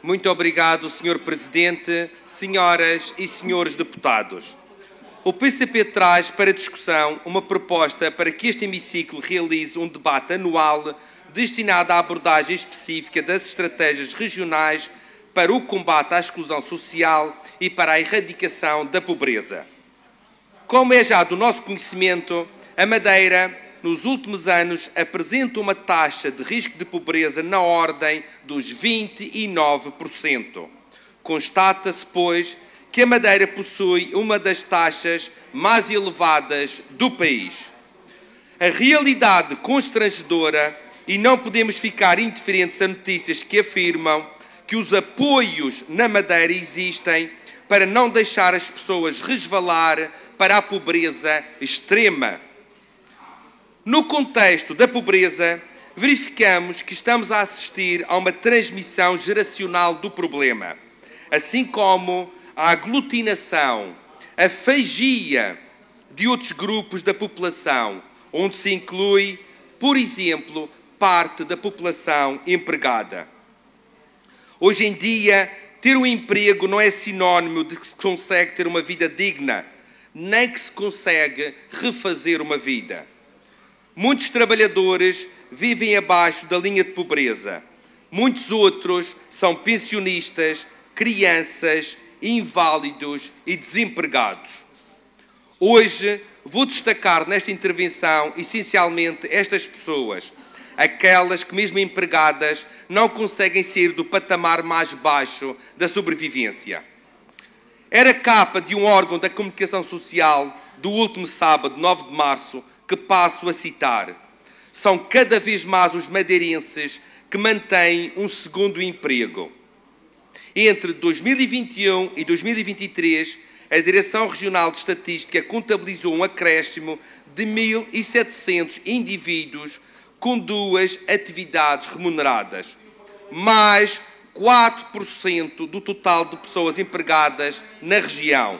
Muito obrigado, Sr. Presidente, senhoras e senhores deputados. O PCP traz para discussão uma proposta para que este hemiciclo realize um debate anual destinado à abordagem específica das estratégias regionais para o combate à exclusão social e para a erradicação da pobreza. Como é já do nosso conhecimento, a Madeira, nos últimos anos, apresenta uma taxa de risco de pobreza na ordem dos 29%. Constata-se, pois, que a Madeira possui uma das taxas mais elevadas do país. A realidade constrangedora, e não podemos ficar indiferentes a notícias que afirmam que os apoios na Madeira existem para não deixar as pessoas resvalar para a pobreza extrema. No contexto da pobreza, verificamos que estamos a assistir a uma transmissão geracional do problema, assim como a aglutinação, a fagia de outros grupos da população, onde se inclui, por exemplo, parte da população empregada. Hoje em dia, ter um emprego não é sinónimo de que se consegue ter uma vida digna, nem que se consegue refazer uma vida. Muitos trabalhadores vivem abaixo da linha de pobreza. Muitos outros são pensionistas, crianças, inválidos e desempregados. Hoje vou destacar nesta intervenção essencialmente estas pessoas, aquelas que, mesmo empregadas, não conseguem sair do patamar mais baixo da sobrevivência. Era capa de um órgão da comunicação social do último sábado, 9 de março, que passo a citar. São cada vez mais os madeirenses que mantêm um segundo emprego. Entre 2021 e 2023, a Direção Regional de Estatística contabilizou um acréscimo de 1.700 indivíduos com 2 atividades remuneradas, mais 4% do total de pessoas empregadas na região.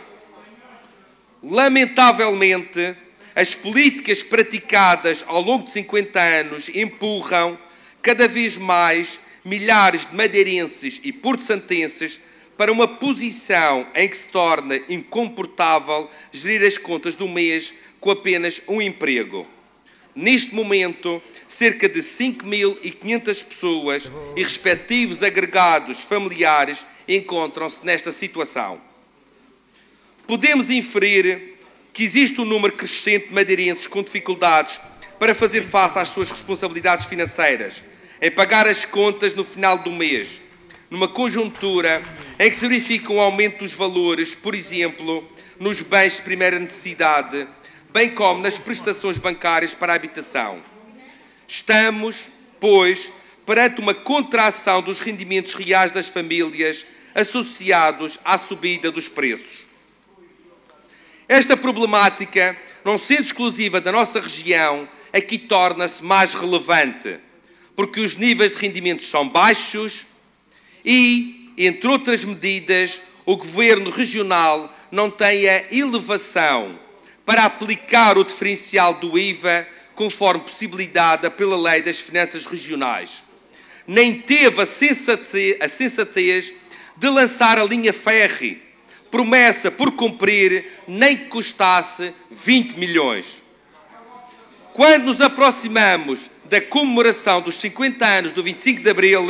Lamentavelmente, as políticas praticadas ao longo de 50 anos empurram cada vez mais milhares de madeirenses e porto-santenses para uma posição em que se torna incomportável gerir as contas do mês com apenas um emprego. Neste momento, cerca de 5.500 pessoas e respectivos agregados familiares encontram-se nesta situação. Podemos inferir que existe um número crescente de madeirenses com dificuldades para fazer face às suas responsabilidades financeiras, em pagar as contas no final do mês, numa conjuntura em que se verifica um aumento dos valores, por exemplo, nos bens de primeira necessidade, bem como nas prestações bancárias para a habitação. Estamos, pois, perante uma contração dos rendimentos reais das famílias associados à subida dos preços. Esta problemática, não sendo exclusiva da nossa região, aqui torna-se mais relevante, porque os níveis de rendimentos são baixos e, entre outras medidas, o Governo Regional não tem a elevação para aplicar o diferencial do IVA conforme possibilitada pela Lei das Finanças Regionais. Nem teve a sensatez de lançar a linha férrea, promessa por cumprir, nem que custasse 20 milhões. Quando nos aproximamos da comemoração dos 50 anos do 25 de Abril,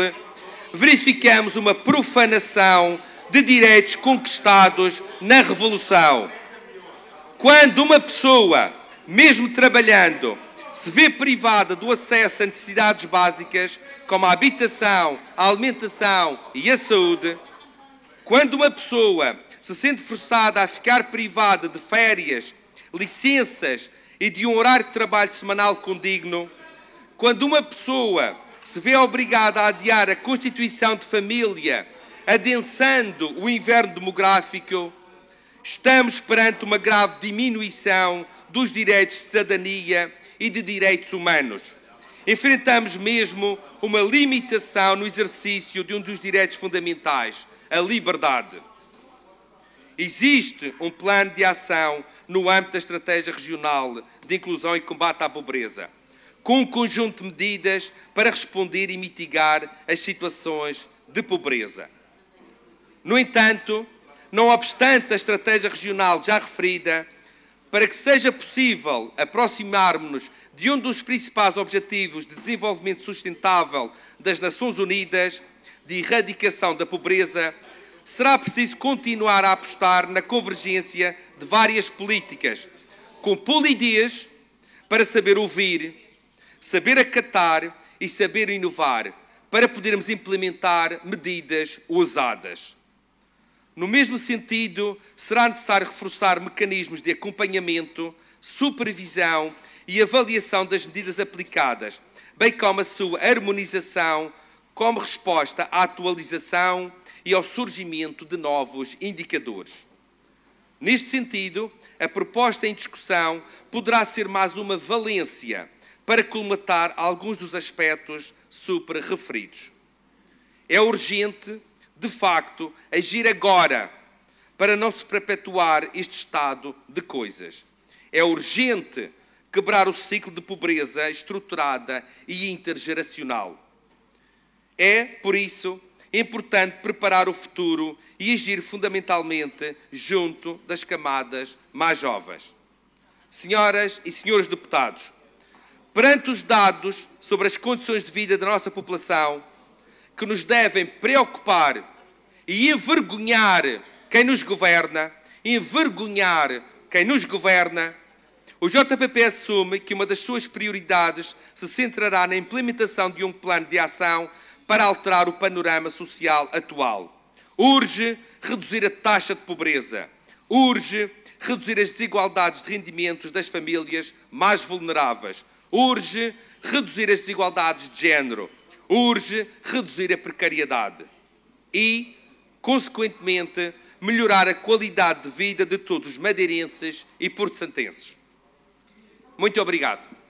verificamos uma profanação de direitos conquistados na Revolução. Quando uma pessoa, mesmo trabalhando, se vê privada do acesso a necessidades básicas, como a habitação, a alimentação e a saúde, quando uma pessoa se sente forçada a ficar privada de férias, licenças e de um horário de trabalho semanal condigno, quando uma pessoa se vê obrigada a adiar a constituição de família, adensando o inverno demográfico, estamos perante uma grave diminuição dos direitos de cidadania e de direitos humanos. Enfrentamos mesmo uma limitação no exercício de um dos direitos fundamentais, a liberdade. Existe um plano de ação no âmbito da Estratégia Regional de Inclusão e Combate à Pobreza, com um conjunto de medidas para responder e mitigar as situações de pobreza. No entanto, não obstante a estratégia regional já referida, para que seja possível aproximarmos-nos de um dos principais objetivos de desenvolvimento sustentável das Nações Unidas, de erradicação da pobreza, será preciso continuar a apostar na convergência de várias políticas, com polidez para saber ouvir, saber acatar e saber inovar, para podermos implementar medidas ousadas. No mesmo sentido, será necessário reforçar mecanismos de acompanhamento, supervisão e avaliação das medidas aplicadas, bem como a sua harmonização como resposta à atualização e ao surgimento de novos indicadores. Neste sentido, a proposta em discussão poderá ser mais uma valência para colmatar alguns dos aspectos supra-referidos. É urgente, de facto, agir agora para não se perpetuar este estado de coisas. É urgente quebrar o ciclo de pobreza estruturada e intergeracional. É, por isso, importante preparar o futuro e agir fundamentalmente junto das camadas mais jovens. Senhoras e senhores deputados, perante os dados sobre as condições de vida da nossa população, que nos devem preocupar e envergonhar quem nos governa, o JPP assume que uma das suas prioridades se centrará na implementação de um plano de ação para alterar o panorama social atual. Urge reduzir a taxa de pobreza. Urge reduzir as desigualdades de rendimentos das famílias mais vulneráveis. Urge reduzir as desigualdades de género. Urge reduzir a precariedade. E, consequentemente, melhorar a qualidade de vida de todos os madeirenses e porto-santenses. Muito obrigado.